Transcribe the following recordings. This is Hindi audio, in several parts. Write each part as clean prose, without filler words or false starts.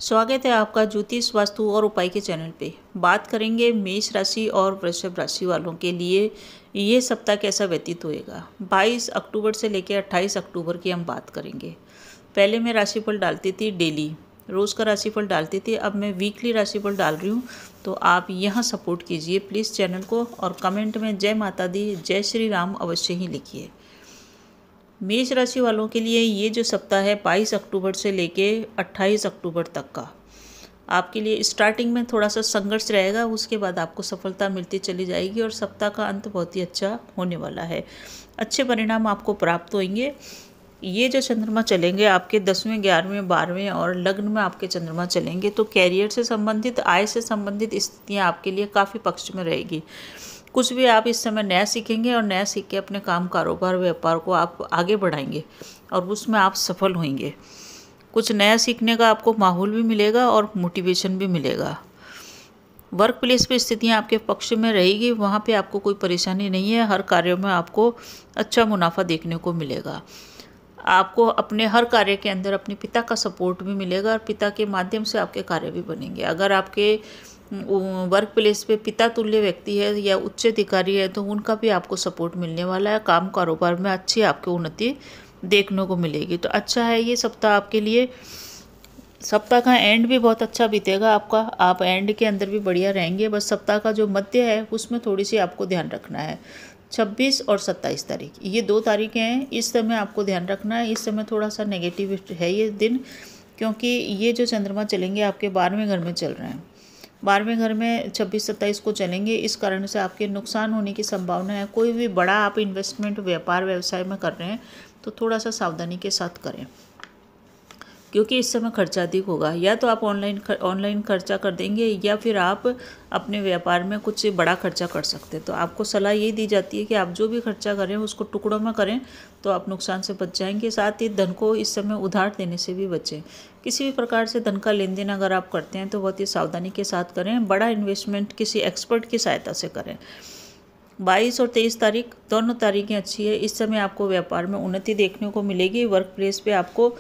स्वागत है आपका ज्योतिष वास्तु और उपाय के चैनल पे। बात करेंगे मेष राशि और वृषभ राशि वालों के लिए ये सप्ताह कैसा व्यतीत होएगा। 22 अक्टूबर से लेकर 28 अक्टूबर की हम बात करेंगे। पहले मैं राशिफल डालती थी डेली, रोज़ का राशिफल डालती थी, अब मैं वीकली राशिफल डाल रही हूँ। तो आप यहाँ सपोर्ट कीजिए प्लीज़ चैनल को, और कमेंट में जय माता दी जय श्री राम अवश्य ही लिखिए। मेष राशि वालों के लिए ये जो सप्ताह है 22 अक्टूबर से लेके 28 अक्टूबर तक का आपके लिए स्टार्टिंग में थोड़ा सा संघर्ष रहेगा, उसके बाद आपको सफलता मिलती चली जाएगी और सप्ताह का अंत बहुत ही अच्छा होने वाला है। अच्छे परिणाम आपको प्राप्त होंगे। ये जो चंद्रमा चलेंगे आपके 10वें 11वें 12वें और लग्न में आपके चंद्रमा चलेंगे, तो कैरियर से संबंधित, आय से संबंधित स्थितियाँ आपके लिए काफ़ी पक्ष में रहेगी। कुछ भी आप इस समय नया सीखेंगे और नया सीख के अपने काम, कारोबार, व्यापार को आप आगे बढ़ाएंगे और उसमें आप सफल होंगे। कुछ नया सीखने का आपको माहौल भी मिलेगा और मोटिवेशन भी मिलेगा। वर्क प्लेस पे स्थितियाँ आपके पक्ष में रहेगी, वहाँ पे आपको कोई परेशानी नहीं है। हर कार्यों में आपको अच्छा मुनाफा देखने को मिलेगा। आपको अपने हर कार्य के अंदर अपने पिता का सपोर्ट भी मिलेगा और पिता के माध्यम से आपके कार्य भी बनेंगे। अगर आपके वर्क प्लेस पे पिता तुल्य व्यक्ति है या उच्च अधिकारी है तो उनका भी आपको सपोर्ट मिलने वाला है। काम कारोबार में अच्छी आपको उन्नति देखने को मिलेगी। तो अच्छा है ये सप्ताह आपके लिए। सप्ताह का एंड भी बहुत अच्छा बीतेगा आपका, आप एंड के अंदर भी बढ़िया रहेंगे। बस सप्ताह का जो मध्य है उसमें थोड़ी सी आपको ध्यान रखना है। 26 और 27 तारीख, ये 2 तारीखें हैं, इस समय आपको ध्यान रखना है। इस समय थोड़ा सा नेगेटिव है ये दिन, क्योंकि ये जो चंद्रमा चलेंगे आपके 12वें घर में चल रहे हैं। 12वें घर में 26-27 को चलेंगे, इस कारण से आपके नुकसान होने की संभावना है। कोई भी बड़ा आप इन्वेस्टमेंट व्यापार व्यवसाय में कर रहे हैं तो थोड़ा सा सावधानी के साथ करें, क्योंकि इस समय खर्चा अधिक होगा। या तो आप ऑनलाइन खर्चा कर देंगे या फिर आप अपने व्यापार में कुछ बड़ा खर्चा कर सकते हैं। तो आपको सलाह ये दी जाती है कि आप जो भी खर्चा करें उसको टुकड़ों में करें, तो आप नुकसान से बच जाएंगे। साथ ही धन को इस समय उधार देने से भी बचें। किसी भी प्रकार से धन का लेन देन अगर आप करते हैं तो बहुत ही सावधानी के साथ करें। बड़ा इन्वेस्टमेंट किसी एक्सपर्ट की सहायता से करें। 22 और 23 तारीख, दोनों तारीखें अच्छी है। इस समय आपको व्यापार में उन्नति देखने को मिलेगी। वर्क प्लेस पे आपको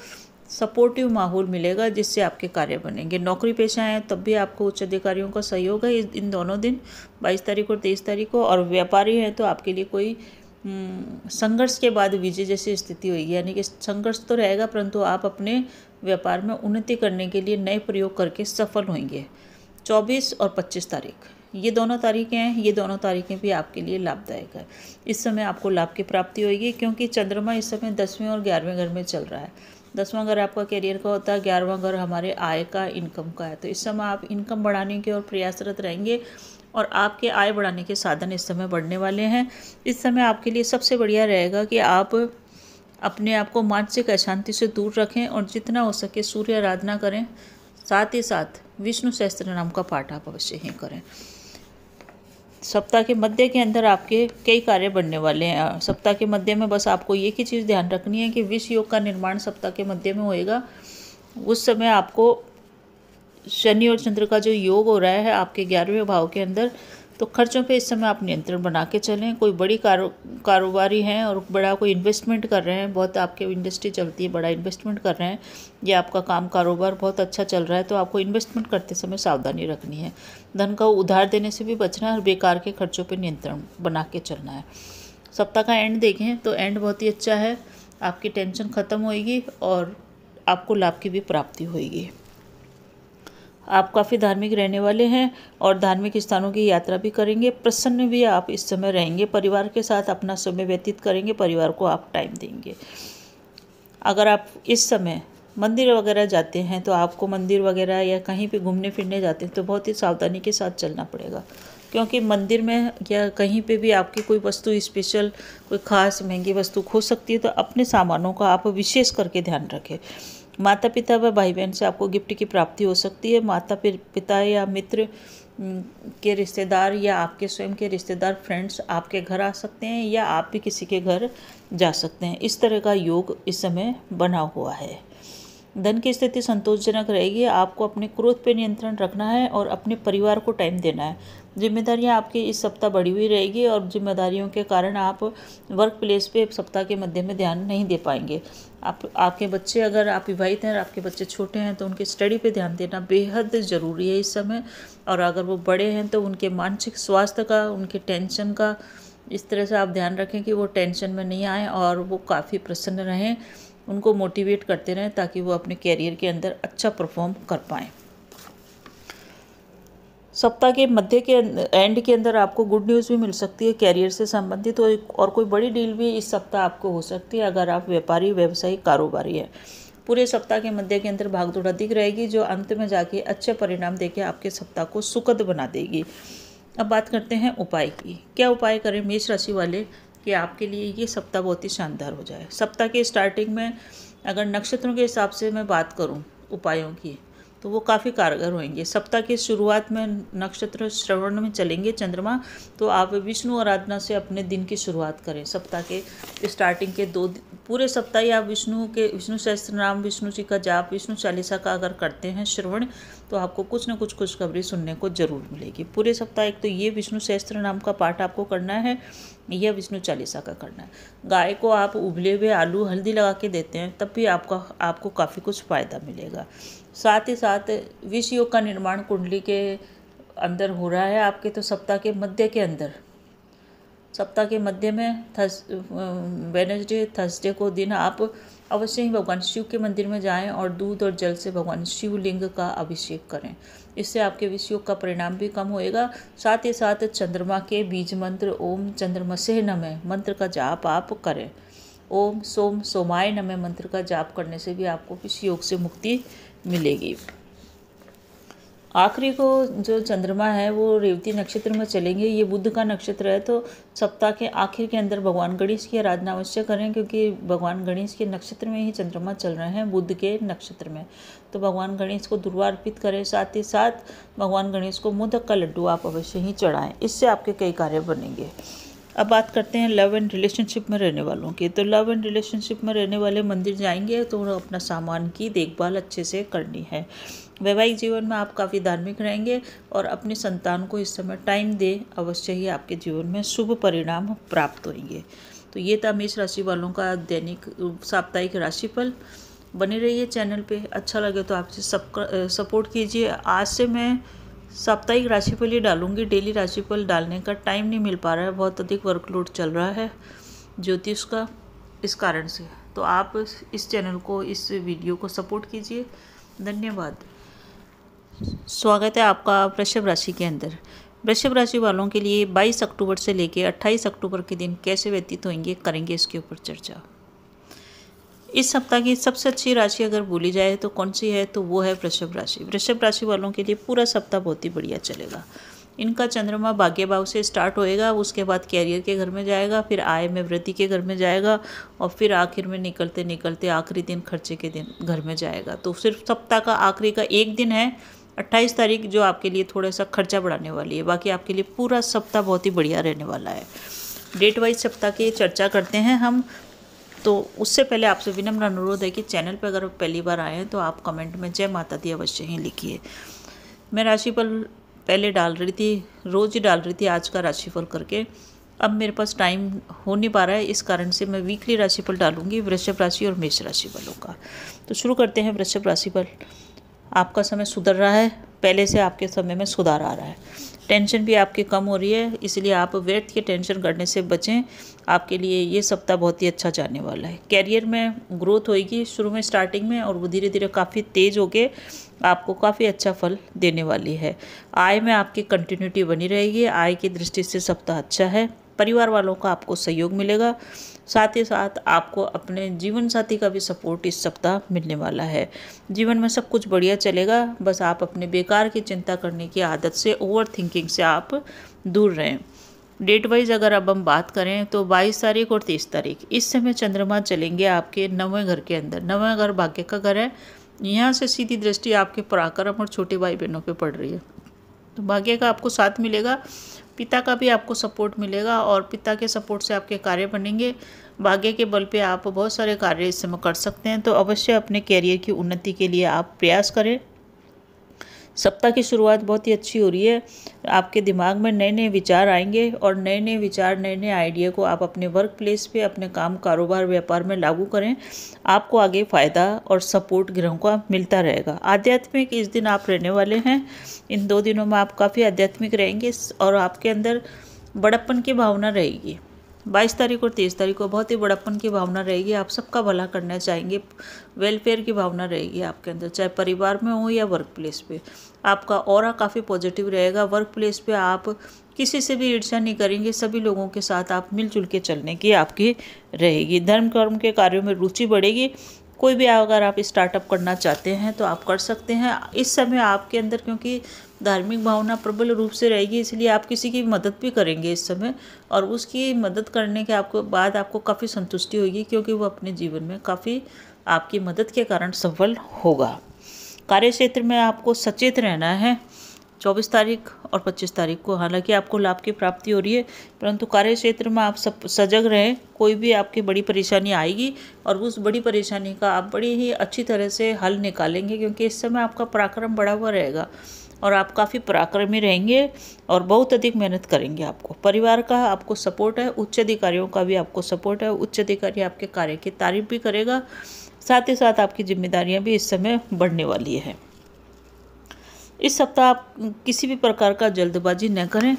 सपोर्टिव माहौल मिलेगा जिससे आपके कार्य बनेंगे। नौकरी पेशा हैं तब भी आपको उच्च अधिकारियों का सहयोग है इन दोनों दिन, 22 तारीख और 23 तारीख को। और व्यापारी हैं तो आपके लिए कोई संघर्ष के बाद विजय जैसी स्थिति होगी, यानी कि संघर्ष तो रहेगा परंतु आप अपने व्यापार में उन्नति करने के लिए नए प्रयोग करके सफल होंगे। 24 और 25 तारीख, ये दोनों तारीखें हैं, ये दोनों तारीखें भी आपके लिए लाभदायक है। इस समय आपको लाभ की प्राप्ति होगी, क्योंकि चंद्रमा इस समय 10वें और 11वें घर में चल रहा है। 10वां घर आपका करियर का होता है, 11वां घर हमारे आय का, इनकम का है। तो इस समय आप इनकम बढ़ाने की ओर प्रयासरत रहेंगे और आपके आय बढ़ाने के साधन इस समय बढ़ने वाले हैं। इस समय आपके लिए सबसे बढ़िया रहेगा कि आप अपने आप को मानसिक अशांति से दूर रखें और जितना हो सके सूर्य आराधना करें। साथ ही साथ विष्णु सहस्त्र नाम का पाठ आप अवश्य ही करें। सप्ताह के मध्य के अंदर आपके कई कार्य बनने वाले हैं। सप्ताह के मध्य में बस आपको एक ही चीज़ ध्यान रखनी है कि विष योग का निर्माण सप्ताह के मध्य में होएगा। उस समय आपको शनि और चंद्र का जो योग हो रहा है आपके 11वें भाव के अंदर, तो खर्चों पे इस समय आप नियंत्रण बना के चलें। कोई बड़ी कारोबारी हैं और बड़ा कोई इन्वेस्टमेंट कर रहे हैं, बहुत आपके इंडस्ट्री चलती है, बड़ा इन्वेस्टमेंट कर रहे हैं या आपका काम कारोबार बहुत अच्छा चल रहा है, तो आपको इन्वेस्टमेंट करते समय सावधानी रखनी है। धन का उधार देने से भी बचना है और बेकार के खर्चों पर नियंत्रण बना के चलना है। सप्ताह का एंड देखें तो एंड बहुत ही अच्छा है। आपकी टेंशन ख़त्म होएगी और आपको लाभ की भी प्राप्ति होएगी। आप काफ़ी धार्मिक रहने वाले हैं और धार्मिक स्थानों की यात्रा भी करेंगे। प्रसन्न भी आप इस समय रहेंगे, परिवार के साथ अपना समय व्यतीत करेंगे, परिवार को आप टाइम देंगे। अगर आप इस समय मंदिर वगैरह जाते हैं तो आपको मंदिर वगैरह या कहीं पे घूमने फिरने जाते हैं तो बहुत ही सावधानी के साथ चलना पड़ेगा, क्योंकि मंदिर में या कहीं पे भी आपकी कोई वस्तु स्पेशल, कोई ख़ास महंगी वस्तु खो सकती है। तो अपने सामानों का आप विशेष करके ध्यान रखें। माता पिता व भाई बहन से आपको गिफ्ट की प्राप्ति हो सकती है। माता पिता या मित्र के रिश्तेदार या आपके स्वयं के रिश्तेदार, फ्रेंड्स आपके घर आ सकते हैं या आप भी किसी के घर जा सकते हैं। इस तरह का योग इस समय बना हुआ है। धन की स्थिति संतोषजनक रहेगी। आपको अपने क्रोध पर नियंत्रण रखना है और अपने परिवार को टाइम देना है। जिम्मेदारियां आपकी इस सप्ताह बढ़ी हुई रहेगी और जिम्मेदारियों के कारण आप वर्क प्लेस पे सप्ताह के मध्य में ध्यान नहीं दे पाएंगे। आपके बच्चे, अगर आप विवाहित हैं और आपके बच्चे छोटे हैं तो उनके स्टडी पे ध्यान देना बेहद ज़रूरी है इस समय। और अगर वो बड़े हैं तो उनके मानसिक स्वास्थ्य का, उनके टेंशन का इस तरह से आप ध्यान रखें कि वो टेंशन में नहीं आए और वो काफ़ी प्रसन्न रहें। उनको मोटिवेट करते रहें ताकि वो अपने कैरियर के अंदर अच्छा परफॉर्म कर पाएँ। सप्ताह के मध्य के एंड के अंदर आपको गुड न्यूज़ भी मिल सकती है कैरियर से संबंधित, और कोई बड़ी डील भी इस सप्ताह आपको हो सकती है अगर आप व्यापारी, व्यवसायी, कारोबारी है। पूरे सप्ताह के मध्य के अंदर भागदौड़ अधिक रहेगी जो अंत में जाके अच्छे परिणाम देके आपके सप्ताह को सुखद बना देगी। अब बात करते हैं उपाय की। क्या उपाय करें मेष राशि वाले कि आपके लिए ये सप्ताह बहुत ही शानदार हो जाए। सप्ताह के स्टार्टिंग में अगर नक्षत्रों के हिसाब से मैं बात करूं उपायों की तो वो काफ़ी कारगर होंगे। सप्ताह की शुरुआत में नक्षत्र श्रवण में चलेंगे चंद्रमा, तो आप विष्णु आराधना से अपने दिन की शुरुआत करें। सप्ताह के स्टार्टिंग के पूरे सप्ताह ही आप विष्णु सहस्त्र नाम, विष्णु जी का जाप, विष्णु चालीसा का अगर करते हैं श्रवण तो आपको कुछ न कुछ खुशखबरी सुनने को जरूर मिलेगी। पूरे सप्ताह एक तो ये विष्णु सहस्त्र नाम का पाठ आपको करना है, यह विष्णु चालीसा का करना है। गाय को आप उबले हुए आलू हल्दी लगा के देते हैं तब भी आपको काफ़ी कुछ फ़ायदा मिलेगा। साथ ही साथ विष योग का निर्माण कुंडली के अंदर हो रहा है आपके, तो सप्ताह के मध्य के अंदर, सप्ताह के मध्य में वेडनेसडे, थर्सडे को दिन आप अवश्य ही भगवान शिव के मंदिर में जाएं और दूध और जल से भगवान शिवलिंग का अभिषेक करें। इससे आपके विष योग का परिणाम भी कम होएगा। साथ ही साथ चंद्रमा के बीज मंत्र ओम चंद्रमसे नमः मंत्र का जाप आप करें। ओम सोम सोमाय नमः मंत्र का जाप करने से भी आपको विष योग से मुक्ति मिलेगी। आखिरी को जो चंद्रमा है वो रेवती नक्षत्र में चलेंगे। ये बुध का नक्षत्र है, तो सप्ताह के आखिर के अंदर भगवान गणेश की आराधना अवश्य करें क्योंकि भगवान गणेश के नक्षत्र में ही चंद्रमा चल रहे हैं, बुध के नक्षत्र में। तो भगवान गणेश को दुर्वा अर्पित करें। साथ ही साथ भगवान गणेश को मोदक का लड्डू आप अवश्य ही चढ़ाएँ, इससे आपके कई कार्य बनेंगे। अब बात करते हैं लव एंड रिलेशनशिप में रहने वालों की। तो लव एंड रिलेशनशिप में रहने वाले मंदिर जाएंगे तो अपना सामान की देखभाल अच्छे से करनी है। वैवाहिक जीवन में आप काफ़ी धार्मिक रहेंगे और अपनी संतान को इस समय टाइम दे, अवश्य ही आपके जीवन में शुभ परिणाम प्राप्त होंगे। तो ये था मेष राशि वालों का दैनिक साप्ताहिक राशिफल। बने रहिए चैनल पे, अच्छा लगे तो आपसे सपोर्ट कीजिए। आज से मैं साप्ताहिक राशिफल ही डालूंगी, डेली राशिफल डालने का टाइम नहीं मिल पा रहा है, बहुत अधिक वर्कलोड चल रहा है ज्योतिष का, इस कारण से। तो आप इस चैनल को, इस वीडियो को सपोर्ट कीजिए। धन्यवाद। स्वागत है आपका वृषभ राशि के अंदर। वृषभ राशि वालों के लिए 22 अक्टूबर से लेकर 28 अक्टूबर के दिन कैसे व्यतीत होंगे, करेंगे इसके ऊपर चर्चा। इस सप्ताह की सबसे अच्छी राशि अगर बोली जाए तो कौन सी है, तो वो है वृषभ राशि। वृषभ राशि वालों के लिए पूरा सप्ताह बहुत ही बढ़िया चलेगा। इनका चंद्रमा भाग्य भाव से स्टार्ट होएगा, उसके बाद कैरियर के घर में जाएगा, फिर आय में वृद्धि के घर में जाएगा और फिर आखिर में निकलते निकलते आखिरी दिन खर्चे के दिन घर में जाएगा। तो सिर्फ सप्ताह का आखिरी का एक दिन है 28 तारीख जो आपके लिए थोड़ा सा खर्चा बढ़ाने वाली है, बाकी आपके लिए पूरा सप्ताह बहुत ही बढ़िया रहने वाला है। डेट वाइज सप्ताह की चर्चा करते हैं हम। तो उससे पहले आपसे विनम्र अनुरोध है कि चैनल पर अगर पहली बार आए हैं तो आप कमेंट में जय माता दी अवश्य ही लिखिए। मैं राशिफल पहले डाल रही थी, रोज़ ही डाल रही थी आज का राशिफल करके, अब मेरे पास टाइम हो नहीं पा रहा है, इस कारण से मैं वीकली राशिफल डालूंगी वृषभ राशि और मेष राशि वालों का। तो शुरू करते हैं वृषभ राशिफल। आपका समय सुधर रहा है, पहले से आपके समय में सुधार आ रहा है। टेंशन भी आपकी कम हो रही है, इसलिए आप व्यर्थ के टेंशन करने से बचें। आपके लिए ये सप्ताह बहुत ही अच्छा जाने वाला है। कैरियर में ग्रोथ होएगी शुरू में, स्टार्टिंग में, और वो धीरे धीरे काफ़ी तेज़ होके आपको काफ़ी अच्छा फल देने वाली है। आय में आपकी कंटिन्यूटी बनी रहेगी, आय की दृष्टि से सप्ताह अच्छा है। परिवार वालों का आपको सहयोग मिलेगा, साथ ही साथ आपको अपने जीवन साथी का भी सपोर्ट इस सप्ताह मिलने वाला है। जीवन में सब कुछ बढ़िया चलेगा, बस आप अपने बेकार की चिंता करने की आदत से, ओवर थिंकिंग से आप दूर रहें। डेट वाइज अगर अब हम बात करें तो 22 तारीख और 23 तारीख इस समय चंद्रमा चलेंगे आपके 9वें घर के अंदर। 9वां घर भाग्य का घर है, यहाँ से सीधी दृष्टि आपके पराक्रम और छोटे भाई बहनों पे पड़ रही है, तो भाग्य का आपको साथ मिलेगा, पिता का भी आपको सपोर्ट मिलेगा और पिता के सपोर्ट से आपके कार्य बनेंगे। भाग्य के बल पे आप बहुत सारे कार्य इस समय कर सकते हैं, तो अवश्य अपने कैरियर की उन्नति के लिए आप प्रयास करें। सप्ताह की शुरुआत बहुत ही अच्छी हो रही है। आपके दिमाग में नए नए विचार आएंगे और नए नए विचार, नए नए आइडिया को आप अपने वर्क प्लेस पे, अपने काम, कारोबार, व्यापार में लागू करें। आपको आगे फ़ायदा और सपोर्ट ग्रहों का मिलता रहेगा। आध्यात्मिक इस दिन आप रहने वाले हैं। इन 2 दिनों में आप काफ़ी आध्यात्मिक रहेंगे और आपके अंदर बड़प्पन की भावना रहेगी। 22 तारीख और 23 तारीख को बहुत ही बड़प्पन की भावना रहेगी। आप सबका भला करना चाहेंगे, वेलफेयर की भावना रहेगी आपके अंदर, चाहे परिवार में हो या वर्क प्लेस पे। आपका ऑरा काफ़ी पॉजिटिव रहेगा। वर्क प्लेस पे आप किसी से भी ईर्ष्या नहीं करेंगे। सभी लोगों के साथ आप मिलजुल के चलने की आपकी रहेगी। धर्म कर्म के कार्यों में रुचि बढ़ेगी। कोई भी अगर आप स्टार्टअप करना चाहते हैं तो आप कर सकते हैं। इस समय आपके अंदर क्योंकि धार्मिक भावना प्रबल रूप से रहेगी, इसलिए आप किसी की मदद भी करेंगे इस समय, और उसकी मदद करने के बाद आपको काफ़ी संतुष्टि होगी, क्योंकि वो अपने जीवन में काफ़ी आपकी मदद के कारण सफल होगा। कार्य क्षेत्र में आपको सचेत रहना है। 24 तारीख और 25 तारीख को हालांकि आपको लाभ की प्राप्ति हो रही है, परंतु कार्य क्षेत्र में आप सब सजग रहें। कोई भी आपकी बड़ी परेशानी आएगी और उस बड़ी परेशानी का आप बड़ी ही अच्छी तरह से हल निकालेंगे, क्योंकि इस समय आपका पराक्रम बढ़ा हुआ रहेगा और आप काफ़ी पराक्रमी रहेंगे और बहुत अधिक मेहनत करेंगे। आपको परिवार का आपको सपोर्ट है, उच्च अधिकारियों का भी आपको सपोर्ट है। उच्च अधिकारी आपके कार्य की तारीफ भी करेगा, साथ ही साथ आपकी जिम्मेदारियां भी इस समय बढ़ने वाली है। इस सप्ताह आप किसी भी प्रकार का जल्दबाजी न करें,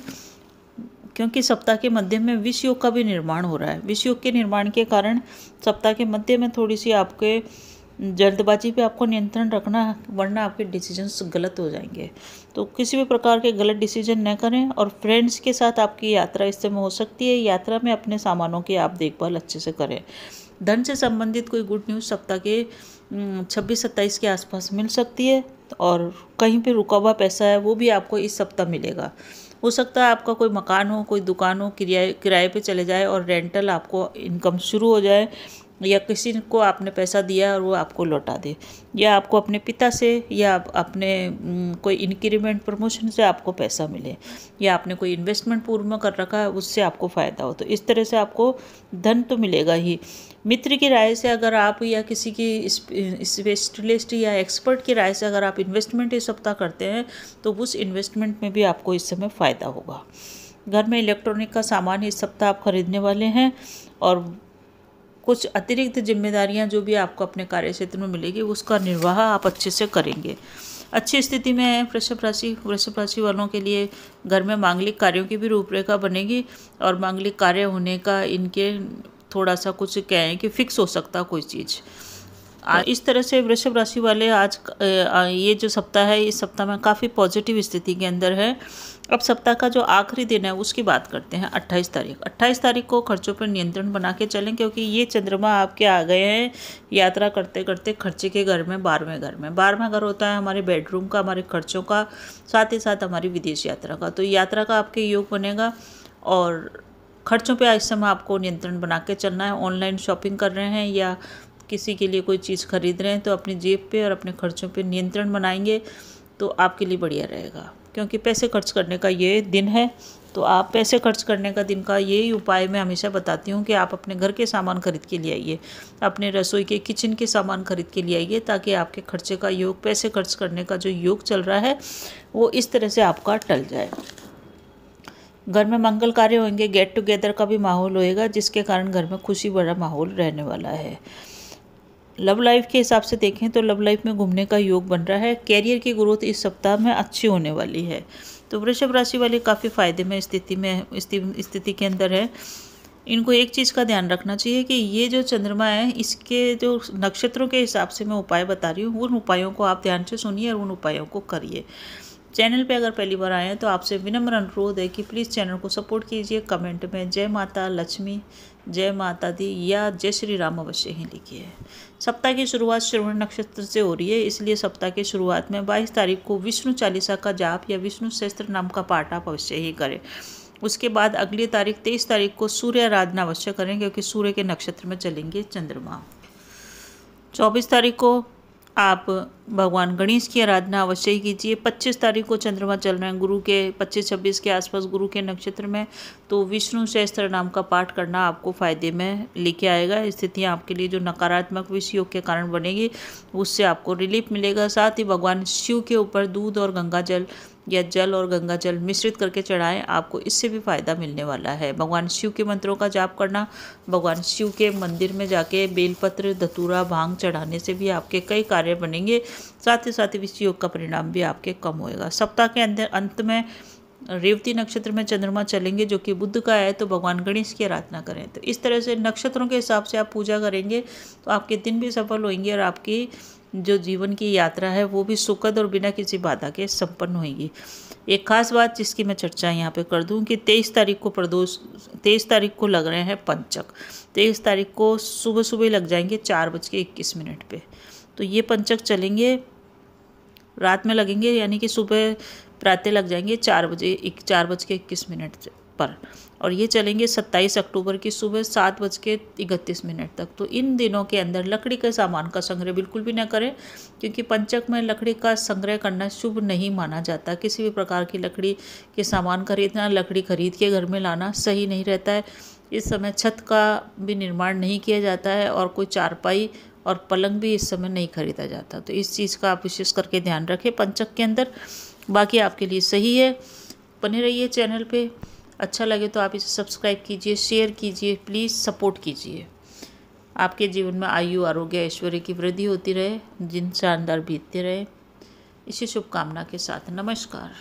क्योंकि सप्ताह के मध्य में विष योग का भी निर्माण हो रहा है। विष योग के निर्माण के कारण सप्ताह के मध्य में थोड़ी सी आपके जल्दबाजी पे आपको नियंत्रण रखना, वरना आपके डिसीजंस गलत हो जाएंगे। तो किसी भी प्रकार के गलत डिसीजन न करें। और फ्रेंड्स के साथ आपकी यात्रा इस समय हो सकती है। यात्रा में अपने सामानों की आप देखभाल अच्छे से करें। धन से संबंधित कोई गुड न्यूज़ सप्ताह के 26-27 के आसपास मिल सकती है, और कहीं पे रुका हुआ पैसा है वो भी आपको इस सप्ताह मिलेगा। हो सकता है आपका कोई मकान हो, कोई दुकान हो, किराए पे चले जाए और रेंटल आपको इनकम शुरू हो जाए, या किसी को आपने पैसा दिया और वो आपको लौटा दे, या आपको अपने पिता से या अपने कोई इंक्रीमेंट प्रमोशन से आपको पैसा मिले, या आपने कोई इन्वेस्टमेंट पूर्व में कर रखा है उससे आपको फ़ायदा हो। तो इस तरह से आपको धन तो मिलेगा ही। मित्र की राय से अगर आप, या किसी की स्पेशलिस्ट या एक्सपर्ट की राय से अगर आप इन्वेस्टमेंट इस सप्ताह करते हैं तो उस इन्वेस्टमेंट में भी आपको इस समय फ़ायदा होगा। घर में इलेक्ट्रॉनिक का सामान इस सप्ताह आप खरीदने वाले हैं, और कुछ अतिरिक्त जिम्मेदारियां जो भी आपको अपने कार्य क्षेत्र में मिलेगी उसका निर्वाह आप अच्छे से करेंगे। अच्छी स्थिति में है वृषभ राशि वालों के लिए घर में मांगलिक कार्यों की भी रूपरेखा बनेगी, और मांगलिक कार्य होने का इनके थोड़ा सा कुछ कहें कि फिक्स हो सकता कोई चीज़। इस तरह से वृषभ राशि वाले आज ये जो सप्ताह है, इस सप्ताह में काफ़ी पॉजिटिव स्थिति के अंदर है। अब सप्ताह का जो आखिरी दिन है उसकी बात करते हैं। 28 तारीख 28 तारीख को खर्चों पर नियंत्रण बना के चलें, क्योंकि ये चंद्रमा आपके आ गए हैं यात्रा करते करते खर्चे के घर में, 12वें घर में। 12वां घर होता है हमारे बेडरूम का, हमारे खर्चों का, साथ ही साथ हमारी विदेश यात्रा का। तो यात्रा का आपके योग बनेगा, और खर्चों पे इस समय आपको नियंत्रण बना के चलना है। ऑनलाइन शॉपिंग कर रहे हैं या किसी के लिए कोई चीज़ खरीद रहे हैं तो अपनी जेब पे और अपने खर्चों पे नियंत्रण बनाएंगे तो आपके लिए बढ़िया रहेगा, क्योंकि पैसे खर्च करने का ये दिन है। तो आप पैसे खर्च करने का दिन का यही उपाय मैं हमेशा बताती हूँ कि आप अपने घर के सामान खरीद के लिए आइए, अपने रसोई के किचन के सामान खरीद के लिए आइए, ताकि आपके खर्चे का योग, पैसे खर्च करने का जो योग चल रहा है वो इस तरह से आपका टल जाए। घर में मंगल कार्य होंगे, गेट टुगेदर का भी माहौल होएगा, जिसके कारण घर में खुशी भरा माहौल रहने वाला है। लव लाइफ के हिसाब से देखें तो लव लाइफ में घूमने का योग बन रहा है। कैरियर की ग्रोथ इस सप्ताह में अच्छी होने वाली है। तो वृषभ राशि वाले काफ़ी फायदे में स्थिति के अंदर है। इनको एक चीज़ का ध्यान रखना चाहिए कि ये जो चंद्रमा है, इसके जो नक्षत्रों के हिसाब से मैं उपाय बता रही हूँ, उन उपायों को आप ध्यान से सुनिए और उन उपायों को करिए। चैनल पे अगर पहली बार आए हैं तो आपसे विनम्र अनुरोध है कि प्लीज़ चैनल को सपोर्ट कीजिए। कमेंट में जय माता लक्ष्मी, जय माता दी या जय श्री राम अवश्य ही लिखिए। सप्ताह की शुरुआत श्रवण नक्षत्र से हो रही है, इसलिए सप्ताह की शुरुआत में 22 तारीख को विष्णु चालीसा का जाप या विष्णु सहस्त्र नाम का पाठ आप अवश्य ही करें। उसके बाद अगली तारीख 23 तारीख को सूर्य आराधना अवश्य करें, क्योंकि सूर्य के नक्षत्र में चलेंगे चंद्रमा। 24 तारीख को आप भगवान गणेश की आराधना अवश्य ही कीजिए। 25 तारीख को चंद्रमा चल रहे हैं गुरु के 25-26 के आसपास गुरु के नक्षत्र में, तो विष्णु सहस्त्र नाम का पाठ करना आपको फायदे में लेके आएगा। स्थितियाँ आपके लिए जो नकारात्मक विष योग के कारण बनेगी उससे आपको रिलीफ मिलेगा। साथ ही भगवान शिव के ऊपर दूध और गंगा जल या जल और गंगा जल मिश्रित करके चढ़ाएं, आपको इससे भी फायदा मिलने वाला है। भगवान शिव के मंत्रों का जाप करना, भगवान शिव के मंदिर में जाके बेलपत्र धतूरा भांग चढ़ाने से भी आपके कई कार्य बनेंगे। साथ ही विष योग का परिणाम भी आपके कम होएगा। सप्ताह के अंत में रेवती नक्षत्र में चंद्रमा चलेंगे जो कि बुध का है, तो भगवान गणेश की आराधना करें। तो इस तरह से नक्षत्रों के हिसाब से आप पूजा करेंगे तो आपके दिन भी सफल होंगे और आपकी जो जीवन की यात्रा है वो भी सुखद और बिना किसी बाधा के संपन्न होगी। एक खास बात जिसकी मैं चर्चा यहाँ पे कर दूँ कि 23 तारीख को लग रहे हैं पंचक। 23 तारीख को सुबह सुबह लग जाएंगे 4:21 पे। तो ये पंचक चलेंगे, रात में लगेंगे, यानी कि सुबह प्रातः लग जाएंगे 4:21 पर, और ये चलेंगे 27 अक्टूबर की सुबह 7:31 तक। तो इन दिनों के अंदर लकड़ी के सामान का संग्रह बिल्कुल भी ना करें, क्योंकि पंचक में लकड़ी का संग्रह करना शुभ नहीं माना जाता। किसी भी प्रकार की लकड़ी के सामान खरीदना, लकड़ी खरीद के घर में लाना सही नहीं रहता है। इस समय छत का भी निर्माण नहीं किया जाता है और कोई चारपाई और पलंग भी इस समय नहीं खरीदा जाता। तो इस चीज़ का आप विशेष करके ध्यान रखें पंचक के अंदर। बाकी आपके लिए सही है। बने रहिए चैनल पे। अच्छा लगे तो आप इसे सब्सक्राइब कीजिए, शेयर कीजिए, प्लीज़ सपोर्ट कीजिए। आपके जीवन में आयु आरोग्य ऐश्वर्य की वृद्धि होती रहे, दिन शानदार बीतते रहे, इसी शुभकामना के साथ नमस्कार।